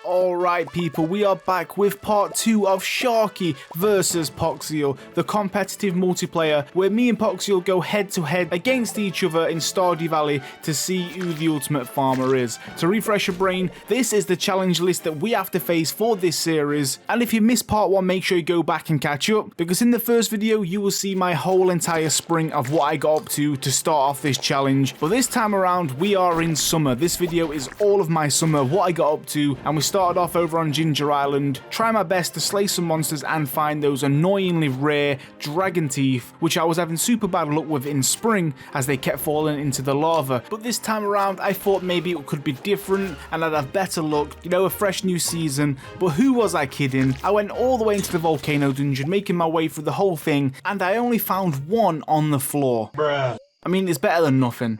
Alright people, we are back with part 2 of Sharky versus Poxial, the competitive multiplayer where me and Poxial go head to head against each other in Stardew Valley to see who the ultimate farmer is. To refresh your brain, this is the challenge list that we have to face for this series, and if you missed part 1 make sure you go back and catch up, because in the first video you will see my whole entire spring of what I got up to start off this challenge. But this time around we are in summer. This video is all of my summer, what I got up to, and we started off over on Ginger Island, try my best to slay some monsters and find those annoyingly rare dragon teeth, which I was having super bad luck with in spring as they kept falling into the lava. But this time around I thought maybe it could be different and I'd have better luck, you know, a fresh new season. But who was I kidding? I went all the way into the volcano dungeon, making my way through the whole thing, and I only found one on the floor. Bruh. I mean, it's better than nothing.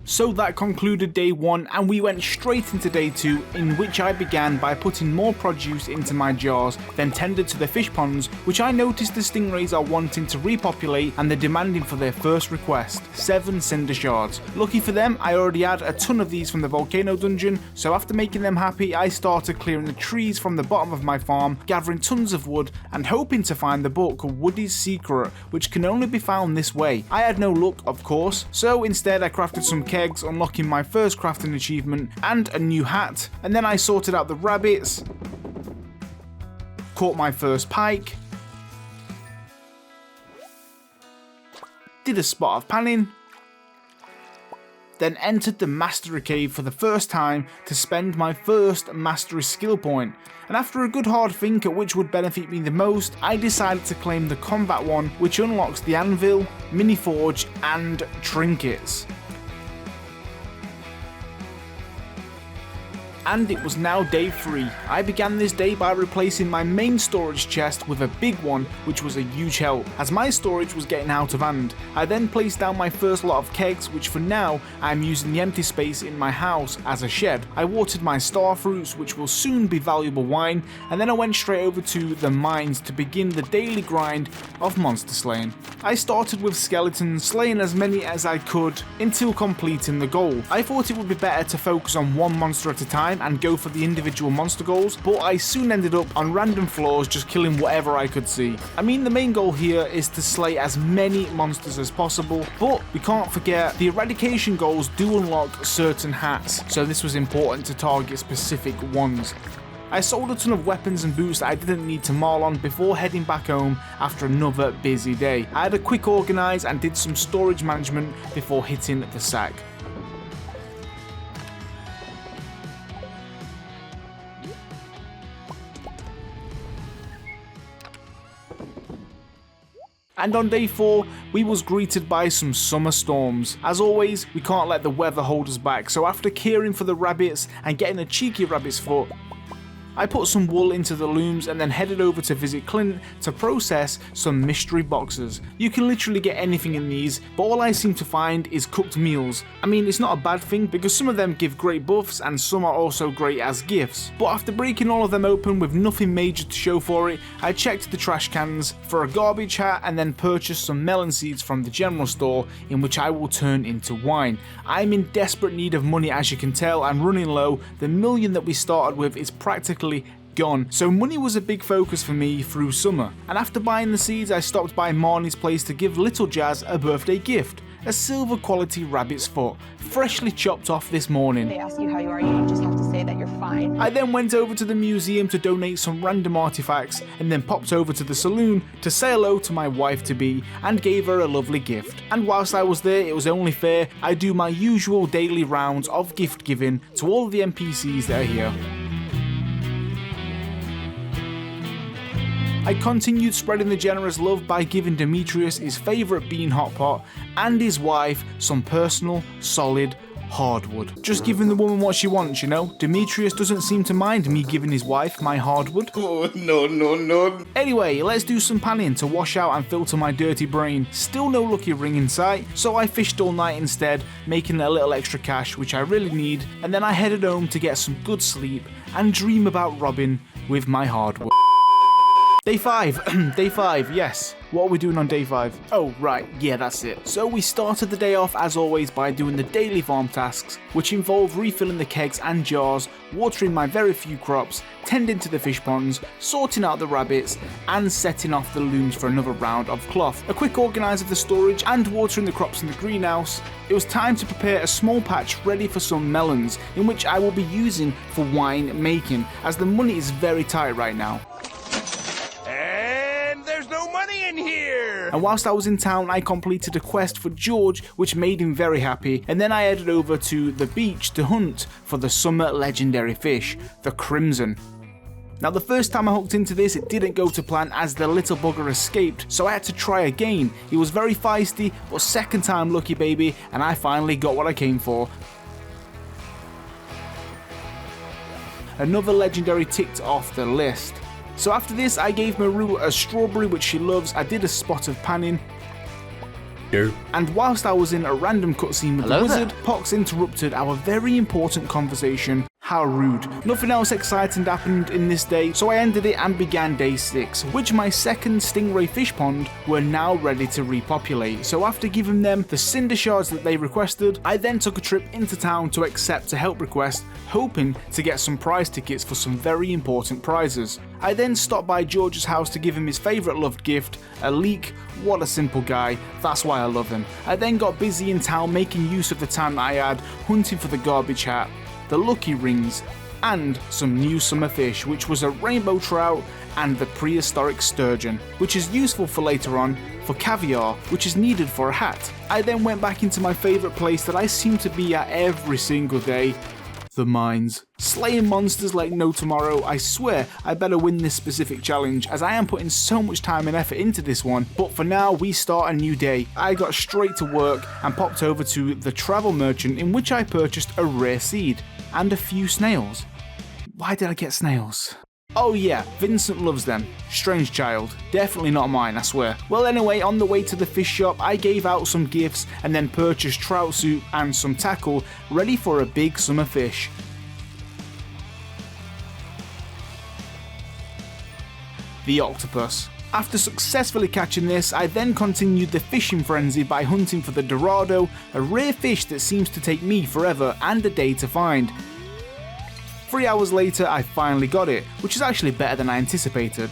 So that concluded day 1 and we went straight into day 2, in which I began by putting more produce into my jars, then tended to the fish ponds, which I noticed the stingrays are wanting to repopulate and they're demanding for their first request, 7 cinder shards. Lucky for them, I already had a ton of these from the volcano dungeon, so after making them happy I started clearing the trees from the bottom of my farm, gathering tons of wood and hoping to find the book Woody's Secret, which can only be found this way. I had no luck of course, so instead I crafted some kegs, unlocking my first crafting achievement and a new hat, and then I sorted out the rabbits, caught my first pike, did a spot of panning, then entered the mastery cave for the first time to spend my first mastery skill point, and after a good hard think at which would benefit me the most, I decided to claim the combat one, which unlocks the anvil, mini forge and trinkets. And it was now day 3. I began this day by replacing my main storage chest with a big one, which was a huge help, as my storage was getting out of hand. I then placed down my first lot of kegs, which for now I am using the empty space in my house as a shed. I watered my star fruits, which will soon be valuable wine, and then I went straight over to the mines to begin the daily grind of monster slaying. I started with skeletons, slaying as many as I could until completing the goal. I thought it would be better to focus on one monster at a time and go for the individual monster goals, but I soon ended up on random floors just killing whatever I could see. I mean, the main goal here is to slay as many monsters as possible, but we can't forget the eradication goals do unlock certain hats, so this was important to target specific ones. I sold a ton of weapons and boots that I didn't need to maul on before heading back home after another busy day. I had a quick organise and did some storage management before hitting the sack. And on day 4, we was greeted by some summer storms. As always, we can't let the weather hold us back, so after caring for the rabbits and getting a cheeky rabbit's foot, I put some wool into the looms and then headed over to visit Clint to process some mystery boxes. You can literally get anything in these, but all I seem to find is cooked meals. I mean, it's not a bad thing because some of them give great buffs and some are also great as gifts. But after breaking all of them open with nothing major to show for it, I checked the trash cans for a garbage hat and then purchased some melon seeds from the general store, in which I will turn into wine. I'm in desperate need of money, as you can tell. I'm running low. The million that we started with is practically gone, so money was a big focus for me through summer. And after buying the seeds, I stopped by Marnie's place to give little Jazz a birthday gift, a silver quality rabbit's foot, freshly chopped off this morning. They ask you how you are, you just have to say that you're fine. I then went over to the museum to donate some random artifacts, and then popped over to the saloon to say hello to my wife-to-be and gave her a lovely gift. And whilst I was there, it was only fair I do my usual daily rounds of gift giving to all of the NPCs that are here. I continued spreading the generous love by giving Demetrius his favourite bean hot pot and his wife some personal, solid hardwood. Just giving the woman what she wants, you know? Demetrius doesn't seem to mind me giving his wife my hardwood. Oh, no. Anyway, let's do some panning to wash out and filter my dirty brain. Still no lucky ring in sight, so I fished all night instead, making a little extra cash, which I really need, and then I headed home to get some good sleep and dream about Robin with my hardwood. Day 5, day 5, yes. What are we doing on day 5? Oh, right, yeah, that's it. So we started the day off, as always, by doing the daily farm tasks, which involve refilling the kegs and jars, watering my very few crops, tending to the fish ponds, sorting out the rabbits, and setting off the looms for another round of cloth. A quick organise of the storage, and watering the crops in the greenhouse. It was time to prepare a small patch ready for some melons, in which I will be using for wine making, as the money is very tight right now. And whilst I was in town, I completed a quest for George, which made him very happy, and then I headed over to the beach to hunt for the summer legendary fish, the Crimson. Now the first time I hooked into this, it didn't go to plan as the little bugger escaped, so I had to try again. He was very feisty, but second time lucky baby, and I finally got what I came for. Another legendary ticked off the list. So after this, I gave Maru a strawberry, which she loves. I did a spot of panning. And whilst I was in a random cutscene with the wizard, Pox interrupted our very important conversation. How rude. Nothing else exciting happened in this day, so I ended it and began day 6, which my second stingray fish pond were now ready to repopulate. So after giving them the cinder shards that they requested, I then took a trip into town to accept a help request, hoping to get some prize tickets for some very important prizes. I then stopped by George's house to give him his favourite loved gift, a leek. What a simple guy, that's why I love him. I then got busy in town making use of the time that I had, hunting for the garbage hat, the lucky rings, and some new summer fish, which was a rainbow trout and the prehistoric sturgeon, which is useful for later on for caviar, which is needed for a hat. I then went back into my favourite place that I seem to be at every single day, the mines. Slaying monsters like no tomorrow. I swear I better win this specific challenge, as I am putting so much time and effort into this one. But for now, we start a new day. I got straight to work and popped over to the travel merchant, in which I purchased a rare seed and a few snails. Why did I get snails? Oh yeah, Vincent loves them. Strange child. Definitely not mine, I swear. Well anyway, on the way to the fish shop, I gave out some gifts and then purchased trout soup and some tackle, ready for a big summer fish. The octopus. After successfully catching this, I then continued the fishing frenzy by hunting for the Dorado, a rare fish that seems to take me forever and a day to find. 3 hours later, I finally got it, which is actually better than I anticipated.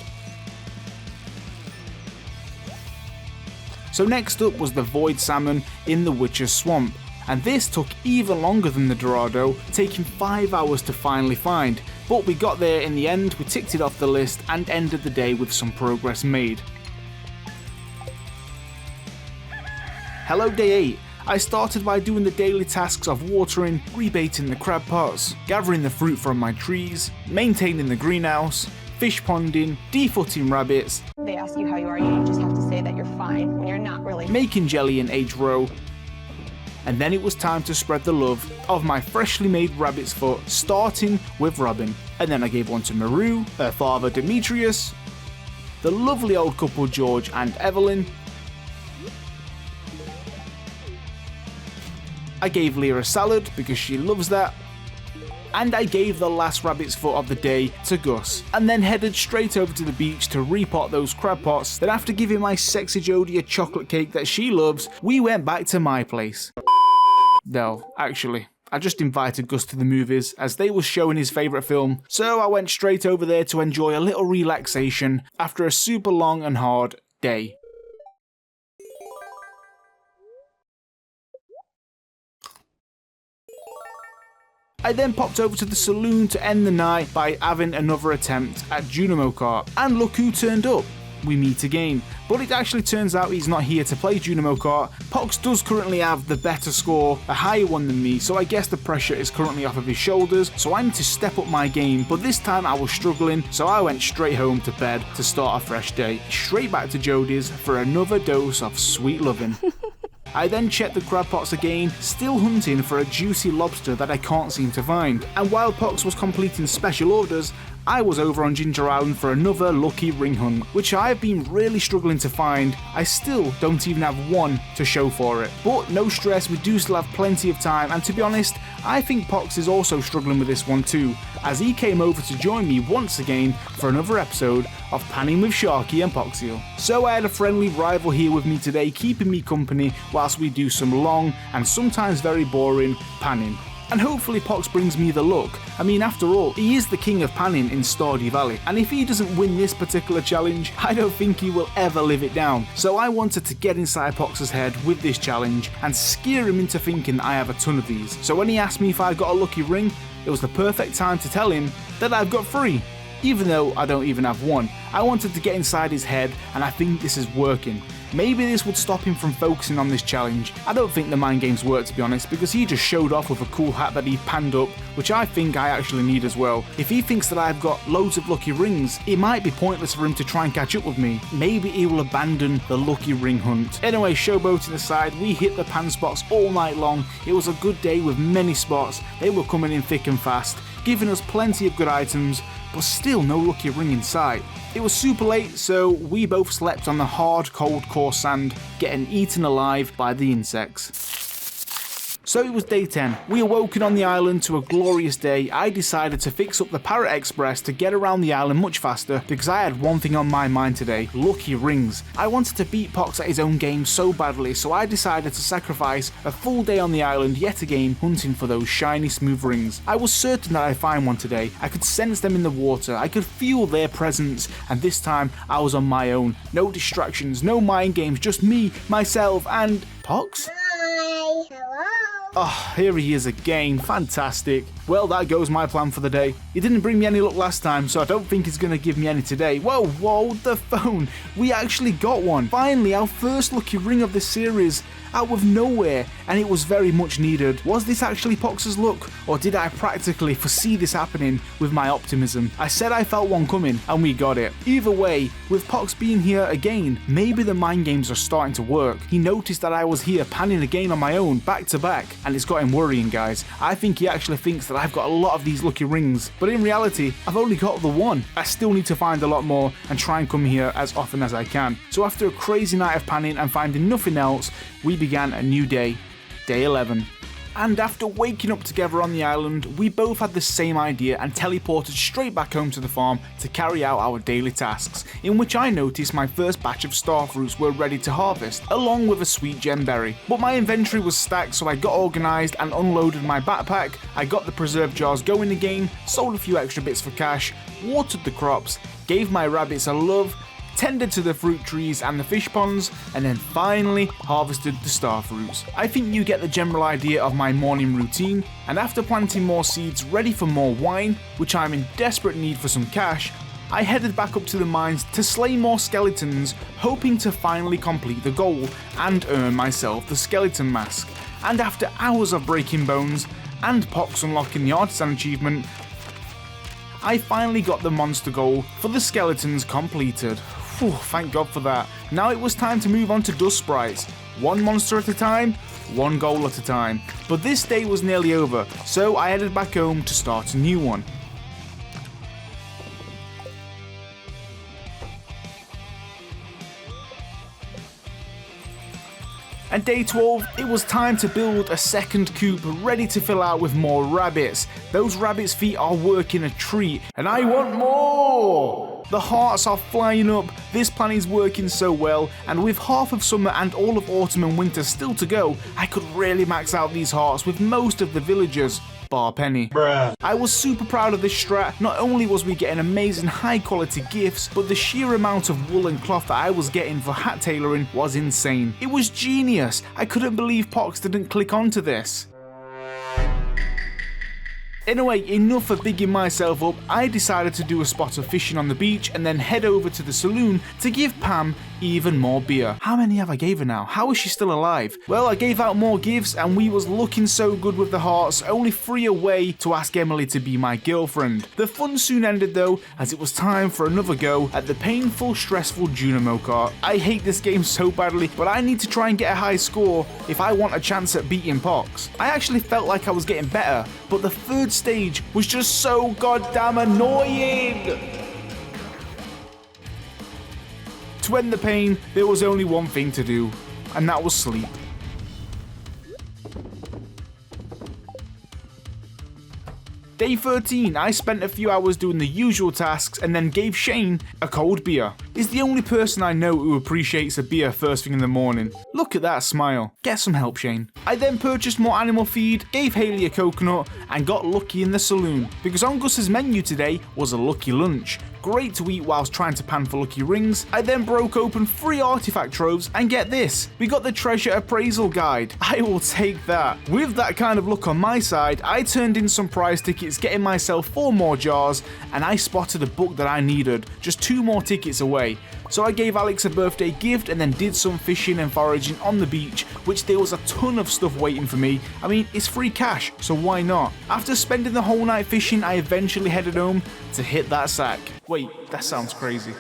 So next up was the void salmon in the Witcher's Swamp, and this took even longer than the Dorado, taking 5 hours to finally find, but we got there in the end, we ticked it off the list and ended the day with some progress made. Hello day 8. I started by doing the daily tasks of watering, rebaiting the crab pots, gathering the fruit from my trees, maintaining the greenhouse, fish ponding, defooting rabbits. They ask you how you are, you just have to say that you're fine when you're not really. Making jelly in age row. And then it was time to spread the love of my freshly made rabbit's foot, starting with Robin. And then I gave one to Maru, her father Demetrius, the lovely old couple George and Evelyn. I gave Leah a salad because she loves that. And I gave the last rabbit's foot of the day to Gus, and then headed straight over to the beach to repot those crab pots. Then after giving my sexy Jodie a chocolate cake that she loves, we went back to my place. No, actually, I just invited Gus to the movies as they were showing his favourite film, so I went straight over there to enjoy a little relaxation after a super long and hard day. I then popped over to the saloon to end the night by having another attempt at Junimo Kart, and look who turned up. We meet again, but it actually turns out he's not here to play Junimo Kart. Pox does currently have the better score, a higher one than me, so I guess the pressure is currently off of his shoulders, so I need to step up my game, but this time I was struggling, so I went straight home to bed to start a fresh day, straight back to Jodie's for another dose of sweet loving. I then checked the crab pots again, still hunting for a juicy lobster that I can't seem to find. And while Pox was completing special orders, I was over on Ginger Island for another lucky ring hunt, which I've been really struggling to find. I still don't even have one to show for it. But no stress, we do still have plenty of time, and to be honest, I think Pox is also struggling with this one too. as he came over to join me once again for another episode of Panning with Sharky and Poxial. So I had a friendly rival here with me today, keeping me company whilst we do some long and sometimes very boring panning. And hopefully Pox brings me the luck. I mean, after all, he is the king of panning in Stardew Valley, and if he doesn't win this particular challenge, I don't think he will ever live it down. So I wanted to get inside Pox's head with this challenge and scare him into thinking I have a ton of these. So when he asked me if I got a lucky ring, it was the perfect time to tell him that I've got 3. Even though I don't even have 1, I wanted to get inside his head, and I think this is working. Maybe this would stop him from focusing on this challenge. I don't think the mind games work, to be honest, because he just showed off with a cool hat that he panned up, which I think I actually need as well. If he thinks that I've got loads of lucky rings, it might be pointless for him to try and catch up with me. Maybe he will abandon the lucky ring hunt. Anyway, showboating aside, we hit the pan spots all night long. It was a good day with many spots. They were coming in thick and fast, giving us plenty of good items, but still no lucky ring in sight. It was super late, so we both slept on the hard, cold, coarse sand, getting eaten alive by the insects. So it was day 10. We awoken on the island to a glorious day. I decided to fix up the Parrot Express to get around the island much faster because I had one thing on my mind today: lucky rings. I wanted to beat Pox at his own game so badly, so I decided to sacrifice a full day on the island yet again hunting for those shiny smooth rings. I was certain that I'd find one today. I could sense them in the water, I could feel their presence, and this time I was on my own. No distractions, no mind games, just me, myself, and Pox? Hi. Hello. Oh, here he is again. Fantastic. Well, that goes my plan for the day. He didn't bring me any luck last time, so I don't think he's going to give me any today. Whoa, the phone. We actually got one. Finally, our first lucky ring of the series, out of nowhere, and it was very much needed. Was this actually Pox's luck, or did I practically foresee this happening with my optimism? I said I felt one coming, and we got it. Either way, with Pox being here again, maybe the mind games are starting to work. He noticed that I was here panning again on my own, back to back, and it's got him worrying, guys. I think he actually thinks that I've got a lot of these lucky rings, but in reality, I've only got the 1. I still need to find a lot more and try and come here as often as I can. So after a crazy night of panning and finding nothing else, we began a new day, day 11. And after waking up together on the island, we both had the same idea and teleported straight back home to the farm to carry out our daily tasks, in which I noticed my first batch of star fruits were ready to harvest, along with a sweet gem berry. But my inventory was stacked, so I got organised and unloaded my backpack. I got the preserve jars going again, sold a few extra bits for cash, watered the crops, gave my rabbits a love, tended to the fruit trees and the fish ponds, and then finally harvested the star fruits. I think you get the general idea of my morning routine, and after planting more seeds ready for more wine, which I'm in desperate need for some cash, I headed back up to the mines to slay more skeletons, hoping to finally complete the goal and earn myself the skeleton mask. And after hours of breaking bones and Pox unlocking the artisan achievement, I finally got the monster goal for the skeletons completed. Whew, thank God for that. Now it was time to move on to dust sprites. One monster at a time, one goal at a time. But this day was nearly over, so I headed back home to start a new one. And day 12, it was time to build a second coop ready to fill out with more rabbits. Those rabbits' feet are working a treat, and I want more! The hearts are flying up, this plan is working so well, and with half of summer and all of autumn and winter still to go, I could really max out these hearts with most of the villagers. Bar Penny. Bruh. I was super proud of this strat. Not only was we getting amazing high quality gifts, but the sheer amount of wool and cloth that I was getting for hat tailoring was insane. It was genius. I couldn't believe Pox didn't click onto this. Anyway, enough of bigging myself up. I decided to do a spot of fishing on the beach and then head over to the saloon to give Pam even more beer. How many have I gave her now? How is she still alive? Well, I gave out more gifts and we was looking so good with the hearts, only 3 away to ask Emily to be my girlfriend. The fun soon ended though, as it was time for another go at the painful, stressful Junimo kart. I hate this game so badly, but I need to try and get a high score if I want a chance at beating Pox. I actually felt like I was getting better, but the third stage was just so goddamn annoying. To end the pain, there was only one thing to do, and that was sleep. Day 13, I spent a few hours doing the usual tasks and then gave Shane a cold beer. He's the only person I know who appreciates a beer first thing in the morning. Look at that smile. Get some help, Shane. I then purchased more animal feed, gave Haley a coconut, and got lucky in the saloon, because on Gus's menu today was a lucky lunch. Great to eat whilst trying to pan for lucky rings. I then broke open 3 artifact troves, and get this, we got the treasure appraisal guide. I will take that. With that kind of luck on my side, I turned in some prize tickets, getting myself 4 more jars, and I spotted a book that I needed, just 2 more tickets away. So I gave Alex a birthday gift and then did some fishing and foraging on the beach, which there was a ton of stuff waiting for me. I mean, it's free cash, so why not? After spending the whole night fishing, I eventually headed home to hit that sack. Wait, that sounds crazy.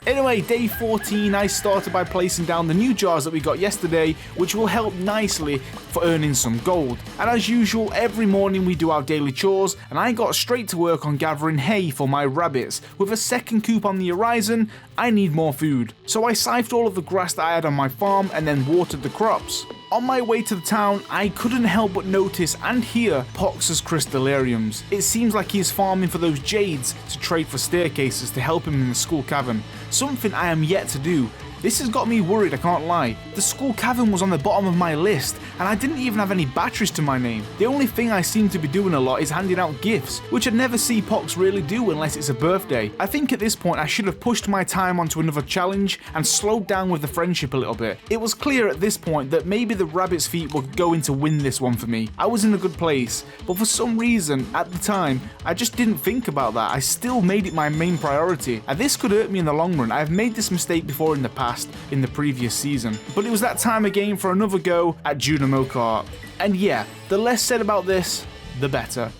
Anyway, day 14, I started by placing down the new jars that we got yesterday, which will help nicely for earning some gold. And as usual, every morning we do our daily chores, and I got straight to work on gathering hay for my rabbits. With a second coop on the horizon, I need more food. So I scythed all of the grass that I had on my farm and then watered the crops. On my way to the town, I couldn't help but notice and hear Pox's crystallariums. It seems like he is farming for those jades to trade for staircases to help him in the school cavern. Something I am yet to do. This has got me worried, I can't lie. The school cavern was on the bottom of my list, and I didn't even have any batteries to my name. The only thing I seem to be doing a lot is handing out gifts, which I'd never see Pox really do unless it's a birthday. I think at this point I should have pushed my time onto another challenge and slowed down with the friendship a little bit. It was clear at this point that maybe the rabbit's feet were going to win this one for me. I was in a good place, but for some reason, at the time, I just didn't think about that. I still made it my main priority, and this could hurt me in the long run. I've made this mistake before in the past, in the previous season. But it was that time again for another go at Junimo Kart. And yeah, the less said about this, the better.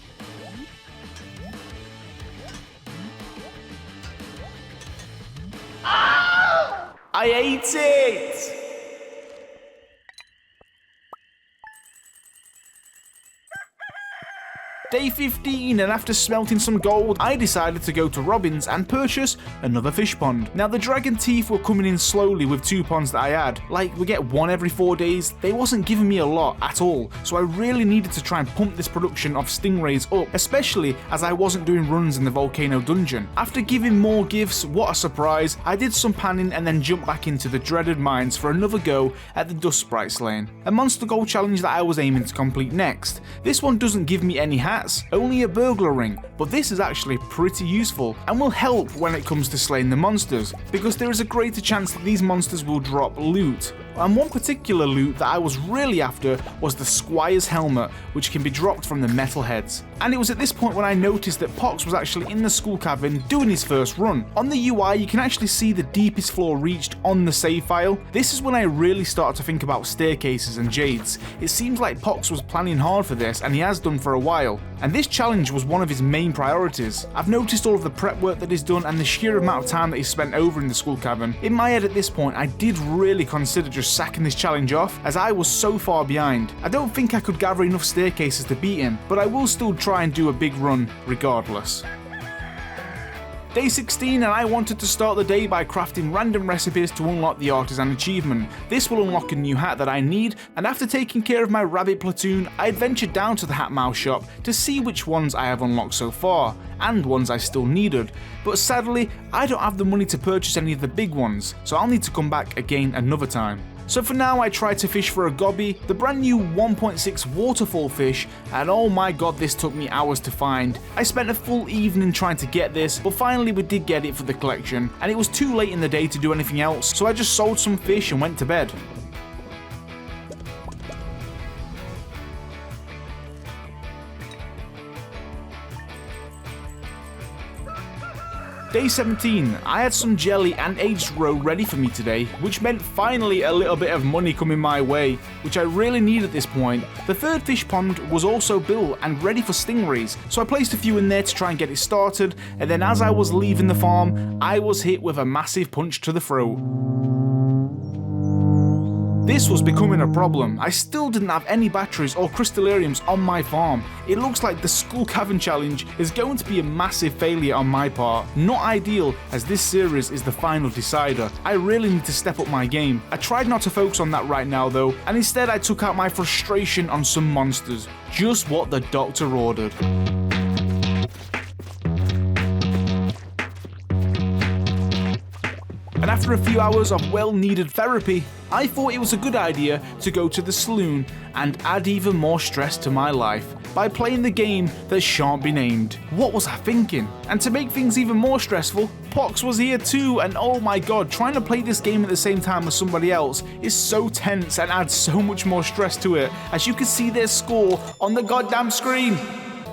I ate it! Day 15, and after smelting some gold, I decided to go to Robin's and purchase another fish pond. Now the dragon teeth were coming in slowly with 2 ponds that I had. Like, we get 1 every 4 days. They wasn't giving me a lot at all, so I really needed to try and pump this production of stingrays up, especially as I wasn't doing runs in the volcano dungeon. After giving more gifts, what a surprise, I did some panning and then jumped back into the dreaded mines for another go at the Dust Sprites lane, a monster goal challenge that I was aiming to complete next. This one doesn't give me any hats, only a burglar ring, but this is actually pretty useful and will help when it comes to slaying the monsters, because there is a greater chance that these monsters will drop loot. And one particular loot that I was really after was the Squire's helmet, which can be dropped from the metal heads. And it was at this point when I noticed that Pox was actually in the school cavern doing his first run. On the UI, you can actually see the deepest floor reached on the save file. This is when I really started to think about staircases and jades. It seems like Pox was planning hard for this, and he has done for a while. And this challenge was one of his main priorities. I've noticed all of the prep work that he's done and the sheer amount of time that he's spent over in the school cavern. In my head at this point, I did really consider just sacking this challenge off, as I was so far behind. I don't think I could gather enough staircases to beat him, but I will still try and do a big run regardless. Day 16, and I wanted to start the day by crafting random recipes to unlock the artisan achievement. This will unlock a new hat that I need, and after taking care of my rabbit platoon, I adventured down to the hat mouse shop to see which ones I have unlocked so far, and ones I still needed. But sadly, I don't have the money to purchase any of the big ones, so I'll need to come back again another time. So for now, I tried to fish for a gobby, the brand new 1.6 waterfall fish, and oh my god, this took me hours to find. I spent a full evening trying to get this, but finally we did get it for the collection, and it was too late in the day to do anything else, so I just sold some fish and went to bed. Day 17, I had some jelly and aged roe ready for me today, which meant finally a little bit of money coming my way, which I really need at this point. The third fish pond was also built and ready for stingrays, so I placed a few in there to try and get it started, and then as I was leaving the farm, I was hit with a massive punch to the throat. This was becoming a problem. I still didn't have any batteries or crystallariums on my farm. It looks like the school cavern challenge is going to be a massive failure on my part. Not ideal, as this series is the final decider. I really need to step up my game. I tried not to focus on that right now though, and instead I took out my frustration on some monsters. just what the doctor ordered. And after a few hours of well-needed therapy, I thought it was a good idea to go to the saloon and add even more stress to my life by playing the game that shan't be named. What was I thinking? And to make things even more stressful, Pox was here too, and oh my god, trying to play this game at the same time as somebody else is so tense and adds so much more stress to it, as you can see their score on the goddamn screen.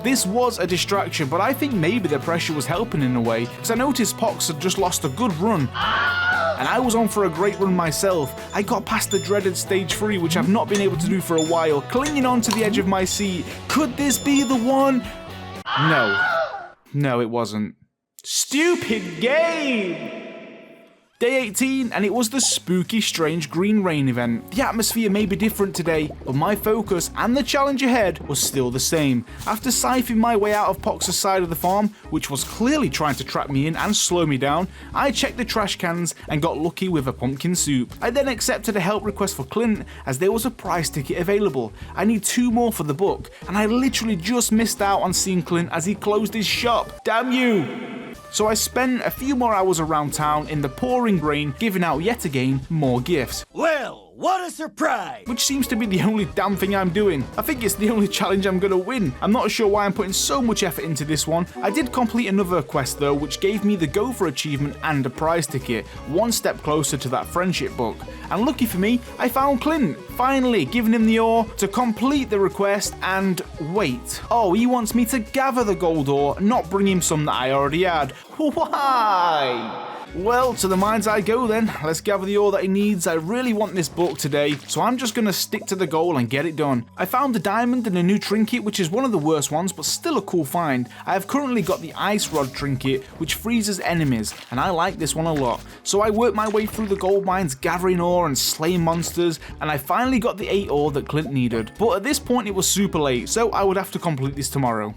This was a distraction, but I think maybe the pressure was helping in a way, because I noticed Pox had just lost a good run, and I was on for a great run myself. I got past the dreaded stage 3, which I've not been able to do for a while, clinging on to the edge of my seat. Could this be the one? No, it wasn't. Stupid game! Day 18, and it was the spooky, strange green rain event. The atmosphere may be different today, but my focus and the challenge ahead was still the same. After siphoning my way out of Pox's side of the farm, which was clearly trying to trap me in and slow me down, I checked the trash cans and got lucky with a pumpkin soup. I then accepted a help request for Clint, as there was a prize ticket available. I need 2 more for the book, and I literally just missed out on seeing Clint as he closed his shop. Damn you! So I spent a few more hours around town in the pouring rain, giving out yet again more gifts. Well, what a surprise! Which seems to be the only damn thing I'm doing. I think it's the only challenge I'm gonna win. I'm not sure why I'm putting so much effort into this one. I did complete another quest though, which gave me the Go For achievement and a prize ticket, one step closer to that friendship book. And lucky for me, I found Clint, finally giving him the ore to complete the request. And wait, oh, he wants me to gather the gold ore, not bring him some that I already had. Why? Well, to the mines I go then. Let's gather the ore that he needs. I really want this book today, so I'm just going to stick to the goal and get it done. I found a diamond and a new trinket, which is one of the worst ones, but still a cool find. I have currently got the ice rod trinket, which freezes enemies, and I like this one a lot. So I worked my way through the gold mines, gathering ore and slaying monsters, and I finally got the 8 ore that Clint needed. But at this point it was super late, so I would have to complete this tomorrow.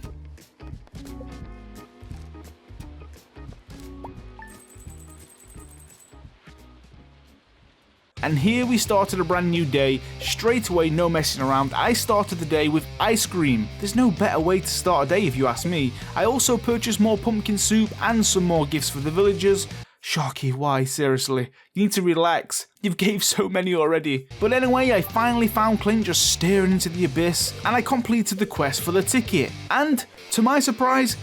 And here we started a brand new day. Straight away, no messing around, I started the day with ice cream. There's no better way to start a day if you ask me. I also purchased more pumpkin soup and some more gifts for the villagers. Sharky, why? Seriously? You need to relax. You've gave so many already. But anyway, I finally found Clint just staring into the abyss, and I completed the quest for the ticket. And, to my surprise,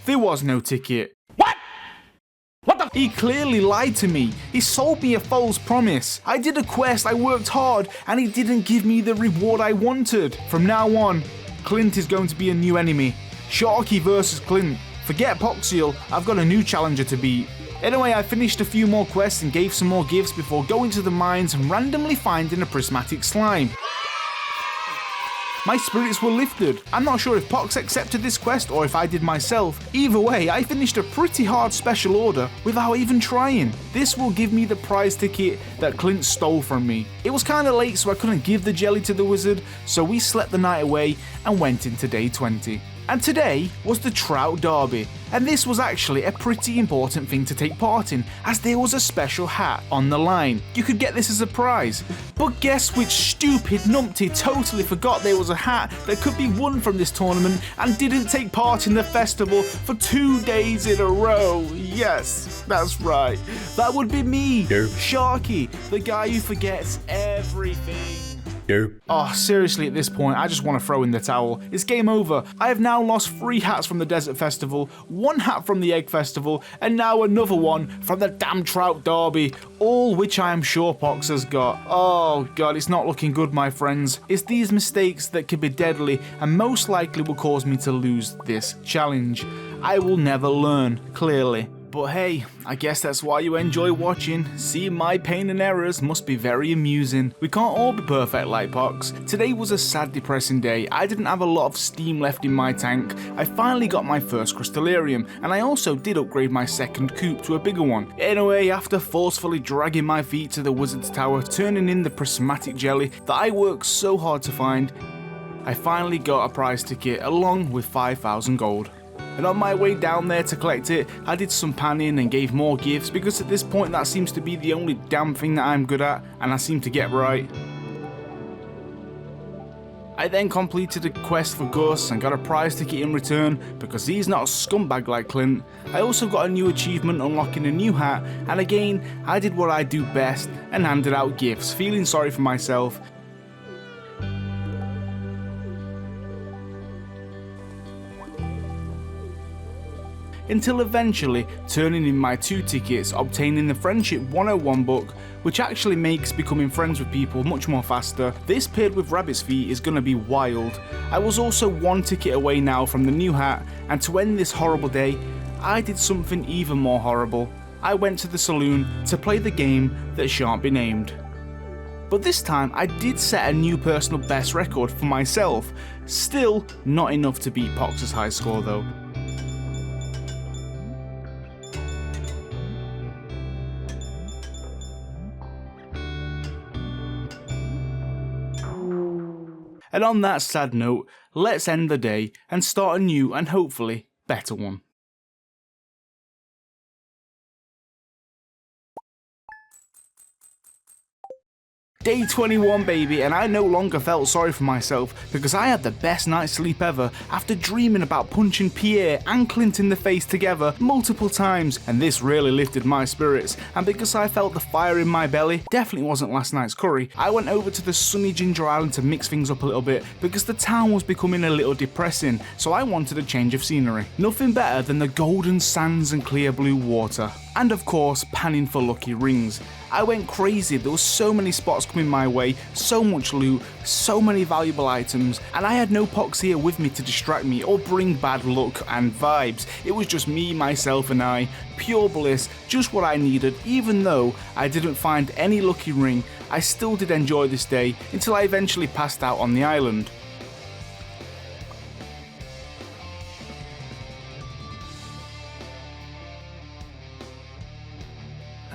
there was no ticket. He clearly lied to me. He sold me a false promise. I did a quest, I worked hard, and he didn't give me the reward I wanted. From now on, Clint is going to be a new enemy. Sharky versus Clint. Forget Poxial, I've got a new challenger to beat. Anyway, I finished a few more quests and gave some more gifts before going to the mines and randomly finding a prismatic slime. My spirits were lifted. I'm not sure if Pox accepted this quest or if I did myself. Either way, I finished a pretty hard special order without even trying. This will give me the prize ticket that Clint stole from me. It was kinda late, so I couldn't give the jelly to the wizard, so we slept the night away and went into day 20. And today was the Trout Derby, and this was actually a pretty important thing to take part in, as there was a special hat on the line. You could get this as a prize, but guess which stupid numpty totally forgot there was a hat that could be won from this tournament and didn't take part in the festival for 2 days in a row. Yes, that's right, that would be me, Sharky, the guy who forgets everything. Oh, seriously, at this point, I just want to throw in the towel. It's game over. I have now lost 3 hats from the Desert Festival, 1 hat from the Egg Festival, and now another one from the damn Trout Derby, all which I am sure Pox has got. Oh god, it's not looking good, my friends. It's these mistakes that could be deadly and most likely will cause me to lose this challenge. I will never learn, clearly. But hey, I guess that's why you enjoy watching. Seeing my pain and errors must be very amusing. We can't all be perfect like Pox. Today was a sad, depressing day. I didn't have a lot of steam left in my tank. I finally got my first crystallarium, and I also did upgrade my second coop to a bigger one. Anyway, after forcefully dragging my feet to the wizard's tower, turning in the prismatic jelly that I worked so hard to find, I finally got a prize ticket along with 5,000 gold. And on my way down there to collect it, I did some panning and gave more gifts, because at this point that seems to be the only damn thing that I'm good at and I seem to get right. I I then completed a quest for Gus and got a prize ticket in return because he's not a scumbag like Clint. I also got a new achievement unlocking a new hat, and again I did what I do best and handed out gifts, feeling sorry for myself. Until eventually turning in my 2 tickets, obtaining the Friendship 101 book, which actually makes becoming friends with people much more faster. This paired with Rabbit's Feet is gonna be wild. I was also 1 ticket away now from the new hat, and to end this horrible day, I did something even more horrible. I went to the saloon to play the game that shan't be named. But this time I did set a new personal best record for myself. Still not enough to beat Pox's high score though. And on that sad note, let's end the day and start a new and hopefully better one. Day 21 baby, and I no longer felt sorry for myself because I had the best night's sleep ever after dreaming about punching Pierre and Clint in the face together multiple times, and this really lifted my spirits. And because I felt the fire in my belly, definitely wasn't last night's curry, I went over to the sunny Ginger Island to mix things up a little bit because the town was becoming a little depressing, so I wanted a change of scenery. Nothing better than the golden sands and clear blue water. And of course, panning for lucky rings. I went crazy, there were so many spots coming my way, so much loot, so many valuable items, and I had no Pox here with me to distract me or bring bad luck and vibes. It was just me, myself and I, pure bliss, just what I needed. Even though I didn't find any lucky ring, I still did enjoy this day until I eventually passed out on the island.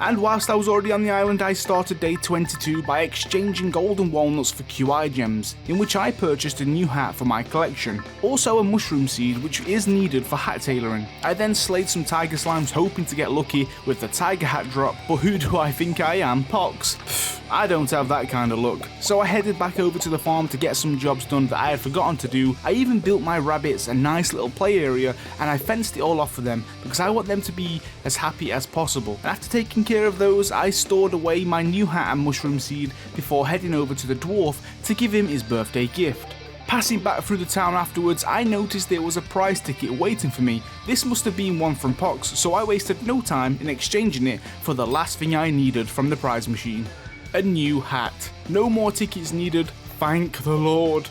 And whilst I was already on the island, I started day 22 by exchanging golden walnuts for QI gems, in which I purchased a new hat for my collection, also a mushroom seed which is needed for hat tailoring. I then slayed some tiger slimes hoping to get lucky with the tiger hat drop, but who do I think I am, Pox? I don't have that kind of luck. So I headed back over to the farm to get some jobs done that I had forgotten to do. I even built my rabbits a nice little play area and I fenced it all off for them because I want them to be as happy as possible. And after taking care of those, I stored away my new hat and mushroom seed before heading over to the dwarf to give him his birthday gift. Passing back through the town afterwards, I noticed there was a prize ticket waiting for me. This must have been one from Pox, so I wasted no time in exchanging it for the last thing I needed from the prize machine. A new hat. No more tickets needed, thank the Lord.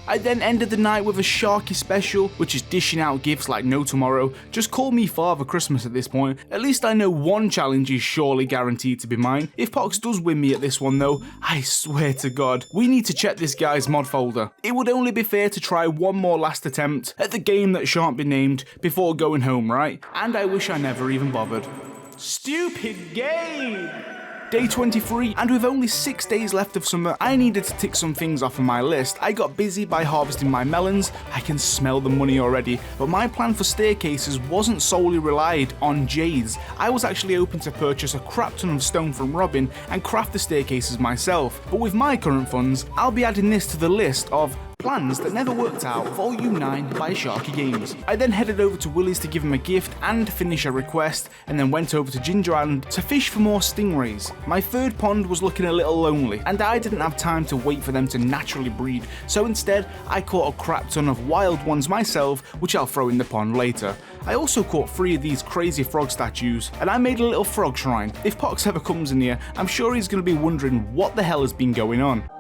I then ended the night with a Sharky special, which is dishing out gifts like no tomorrow. Just call me Father Christmas at this point. At least I know one challenge is surely guaranteed to be mine. If Pox does win me at this one though, I swear to God, we need to check this guy's mod folder. It would only be fair to try one more last attempt at the game that shan't be named before going home, right? And I wish I never even bothered. Stupid game! Day 23, and with only 6 days left of summer, I needed to tick some things off of my list. I got busy by harvesting my melons. I can smell the money already, but my plan for staircases wasn't solely relied on jades. I was actually hoping to purchase a crap ton of stone from Robin and craft the staircases myself. But with my current funds, I'll be adding this to the list of plans that never worked out, Volume 9 by Sharky Games. I then headed over to Willie's to give him a gift and finish a request, and then went over to Ginger Island to fish for more stingrays. My third pond was looking a little lonely, and I didn't have time to wait for them to naturally breed, so instead I caught a crap ton of wild ones myself, which I'll throw in the pond later. I also caught 3 of these crazy frog statues, and I made a little frog shrine. If Pox ever comes in here, I'm sure he's going to be wondering what the hell has been going on.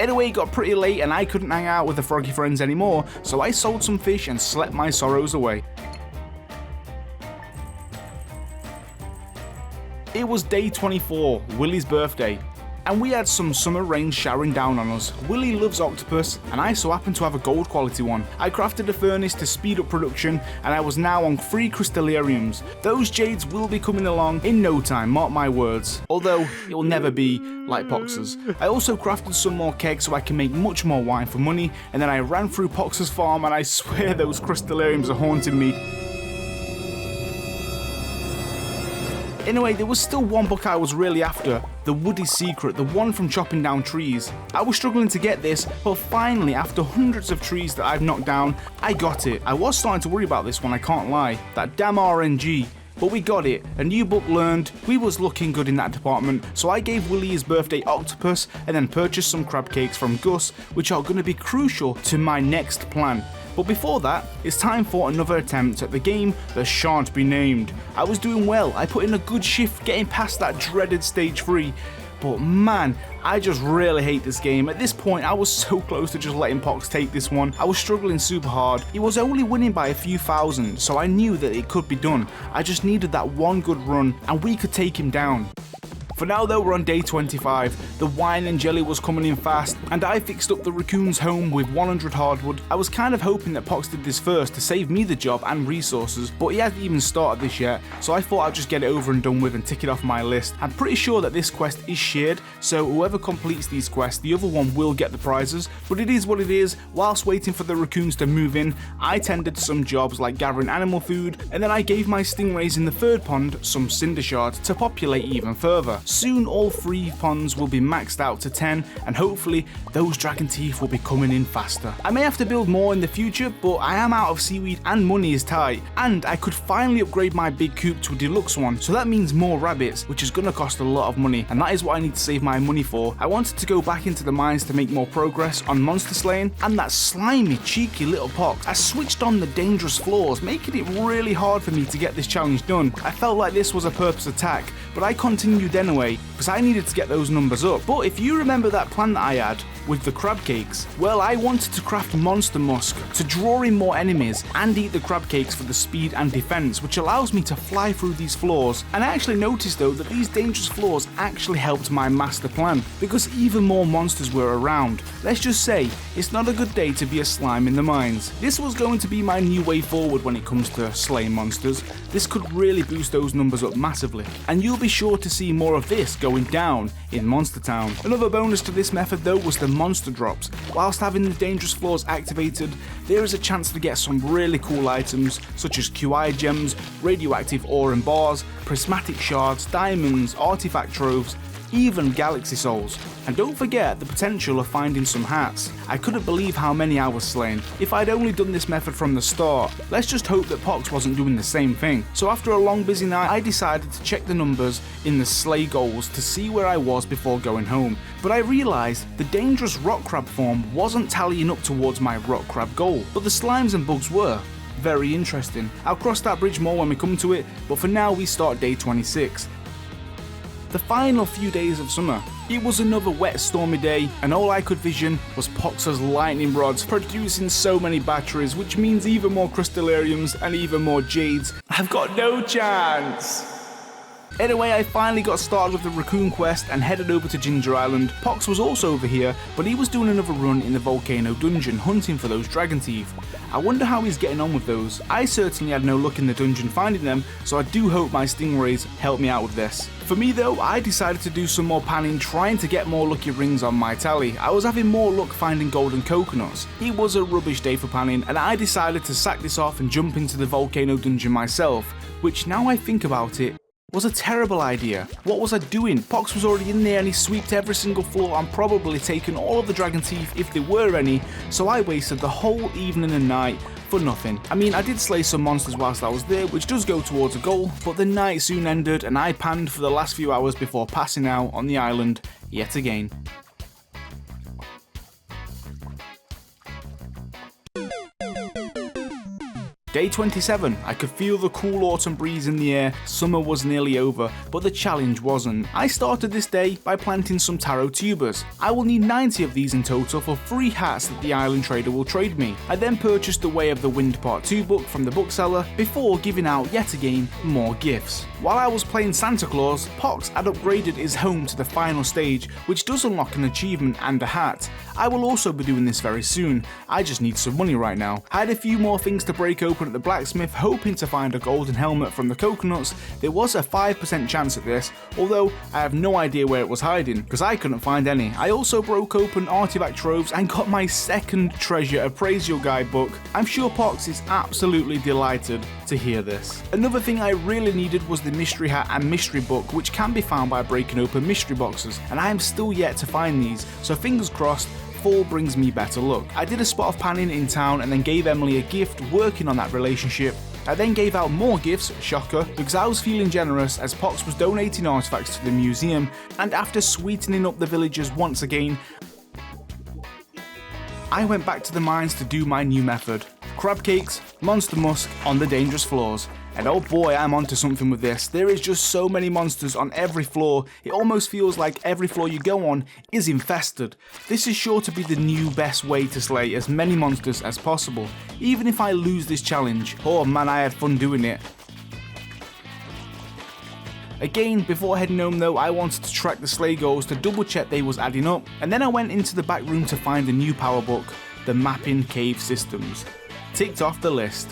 Anyway, it got pretty late and I couldn't hang out with the froggy friends anymore, so I sold some fish and slept my sorrows away. It was day 24, Willie's birthday, and we had some summer rain showering down on us. Willie loves octopus, and I so happen to have a gold quality one. I crafted a furnace to speed up production, and I was now on 3 crystallariums. Those jades will be coming along in no time, mark my words, although it will never be like Pox's. I also crafted some more kegs so I can make much more wine for money, and then I ran through Pox's farm, and I swear those crystallariums are haunting me. Anyway, there was still one book I was really after, The Woody Secret, the one from chopping down trees. I was struggling to get this, but finally, after hundreds of trees that I've knocked down, I got it. I was starting to worry about this one, I can't lie. That damn RNG. But we got it. A new book learned. We was looking good in that department, so I gave Willie his birthday octopus and then purchased some crab cakes from Gus, which are going to be crucial to my next plan. But before that, it's time for another attempt at the game that shan't be named. I was doing well. I put in a good shift getting past that dreaded stage 3. But man, I just really hate this game. At this point, I was so close to just letting Pox take this one. I was struggling super hard. He was only winning by a few thousand, so I knew that it could be done. I just needed that one good run, and we could take him down. For now though, we're on day 25, the wine and jelly was coming in fast, and I fixed up the raccoon's home with 100 hardwood. I was kind of hoping that Pox did this first to save me the job and resources, but he hasn't even started this yet, so I thought I'd just get it over and done with and tick it off my list. I'm pretty sure that this quest is shared, so whoever completes these quests, the other one will get the prizes, but it is what it is. Whilst waiting for the raccoons to move in, I tended to some jobs like gathering animal food, and then I gave my stingrays in the third pond some cinder shards to populate even further. Soon all 3 ponds will be maxed out to 10, and hopefully those dragon teeth will be coming in faster. I may have to build more in the future, but I am out of seaweed and money is tight, and I could finally upgrade my big coop to a deluxe one, so that means more rabbits, which is going to cost a lot of money, and that is what I need to save my money for. I wanted to go back into the mines to make more progress on monster slaying, and that slimy cheeky little Pox has switched on the dangerous floors, making it really hard for me to get this challenge done. I felt like this was a purpose attack, but I continued anyway, because I needed to get those numbers up. But if you remember that plan that I had with the crab cakes, well, I wanted to craft monster musk to draw in more enemies and eat the crab cakes for the speed and defense, which allows me to fly through these floors. And I actually noticed though that these dangerous floors actually helped my master plan, because even more monsters were around. Let's just say, it's not a good day to be a slime in the mines. This was going to be my new way forward when it comes to slaying monsters. This could really boost those numbers up massively, and you'll be sure to see more of this going down in Monster Town. Another bonus to this method though was the monster drops. Whilst having the dangerous floors activated, there is a chance to get some really cool items such as QI gems, radioactive ore and bars, prismatic shards, diamonds, artifact troves, even galaxy souls. And don't forget the potential of finding some hats. I couldn't believe how many I was slaying. If I'd only done this method from the start. Let's just hope that Pox wasn't doing the same thing. So after a long busy night, I decided to check the numbers in the slay goals to see where I was before going home. But I realised the dangerous rock crab form wasn't tallying up towards my rock crab goal, but the slimes and bugs were. Very interesting. I'll cross that bridge more when we come to it, but for now we start day 26. The final few days of summer. It was another wet, stormy day, and all I could vision was Pox's lightning rods producing so many batteries, which means even more crystallariums and even more jades. I've got no chance. Anyway, I finally got started with the raccoon quest and headed over to Ginger Island. Pox was also over here, but he was doing another run in the volcano dungeon hunting for those dragon teeth. I wonder how he's getting on with those. I certainly had no luck in the dungeon finding them, so I do hope my stingrays help me out with this. For me though, I decided to do some more panning, trying to get more lucky rings on my tally. I was having more luck finding golden coconuts. It was a rubbish day for panning, and I decided to sack this off and jump into the volcano dungeon myself, which now I think about it, was a terrible idea. What was I doing? Pox was already in there and he sweeped every single floor and probably taken all of the dragon teeth if there were any, so I wasted the whole evening and night for nothing. I mean, I did slay some monsters whilst I was there, which does go towards a goal, but the night soon ended and I panned for the last few hours before passing out on the island yet again. Day 27, I could feel the cool autumn breeze in the air. Summer was nearly over, but the challenge wasn't. I started this day by planting some taro tubers. I will need 90 of these in total for 3 hats that the island trader will trade me. I then purchased The Way of the Wind Part 2 book from the bookseller before giving out yet again more gifts. While I was playing Santa Claus, Pox had upgraded his home to the final stage, which does unlock an achievement and a hat. I will also be doing this very soon. I just need some money right now. I had a few more things to break open open at the blacksmith hoping to find a golden helmet from the coconuts. There was a 5% chance at this, although I have no idea where it was hiding because I couldn't find any. I also broke open artifact troves and got my second treasure appraisal guide book. I'm sure Pox is absolutely delighted to hear this. Another thing I really needed was the mystery hat and mystery book, which can be found by breaking open mystery boxes, and I am still yet to find these, so fingers crossed fall brings me better luck. I did a spot of panning in town and then gave Emily a gift working on that relationship. I then gave out more gifts, shocker, because I was feeling generous as Pox was donating artifacts to the museum, and after sweetening up the villagers once again, I went back to the mines to do my new method. Crab cakes, monster musk on the dangerous floors. And oh boy, I'm onto something with this. There is just so many monsters on every floor, it almost feels like every floor you go on is infested. This is sure to be the new best way to slay as many monsters as possible, even if I lose this challenge. Oh man, I had fun doing it. Again, before heading home though, I wanted to track the slay goals to double check they was adding up, and then I went into the back room to find a new power book, the Mapping Cave Systems. Ticked off the list.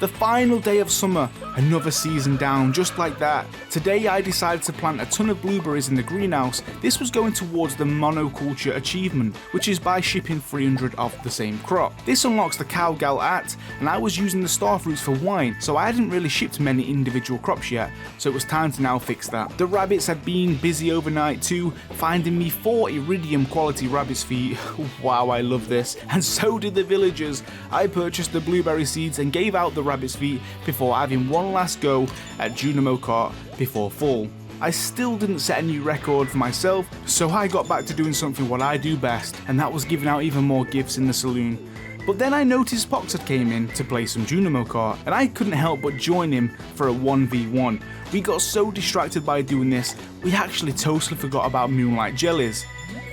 The final day of summer, another season down, just like that. Today I decided to plant a ton of blueberries in the greenhouse. This was going towards the monoculture achievement, which is by shipping 300 of the same crop. This unlocks the cowgal at, and I was using the star fruits for wine, so I hadn't really shipped many individual crops yet, so it was time to now fix that. The rabbits had been busy overnight too, finding me 4 iridium quality rabbit's feet. Wow, I love this. And so did the villagers. I purchased the blueberry seeds and gave out the rabbit's feet before having one last go at Junimo Kart before fall. I still didn't set a new record for myself, so I got back to doing something what I do best, and that was giving out even more gifts in the saloon. But then I noticed Pox had came in to play some Junimo Kart, and I couldn't help but join him for a 1v1. We got so distracted by doing this, we actually totally forgot about Moonlight Jellies.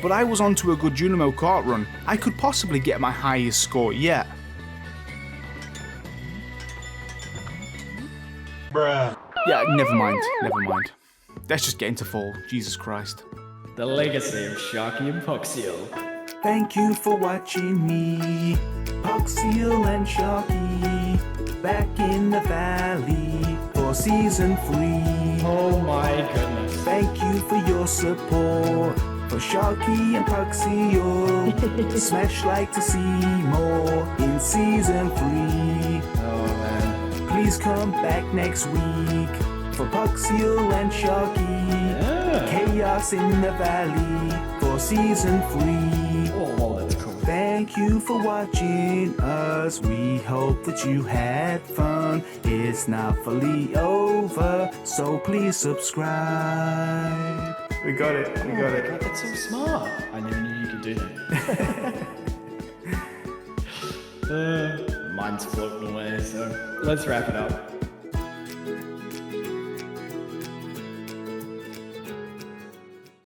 But I was onto a good Junimo Kart run. I could possibly get my highest score yet. Bruh. Yeah, never mind. Let's just get into fall. Jesus Christ. The legacy of Sharky and Poxial. Thank you for watching me, Poxial and Sharky, back in the valley for season 3. Oh my goodness. Thank you for your support, for Sharky and Poxial. Smash like to see more in season 3. Oh man. Please come back next week for Poxial and Sharky. Chaos in the Valley for season 3. Oh, that's cool. Thank you for watching us. We hope that you had fun. It's not fully over, so please subscribe. We got it. God, that's so smart. I never knew you could do that. Mine's floating away, so let's wrap it up.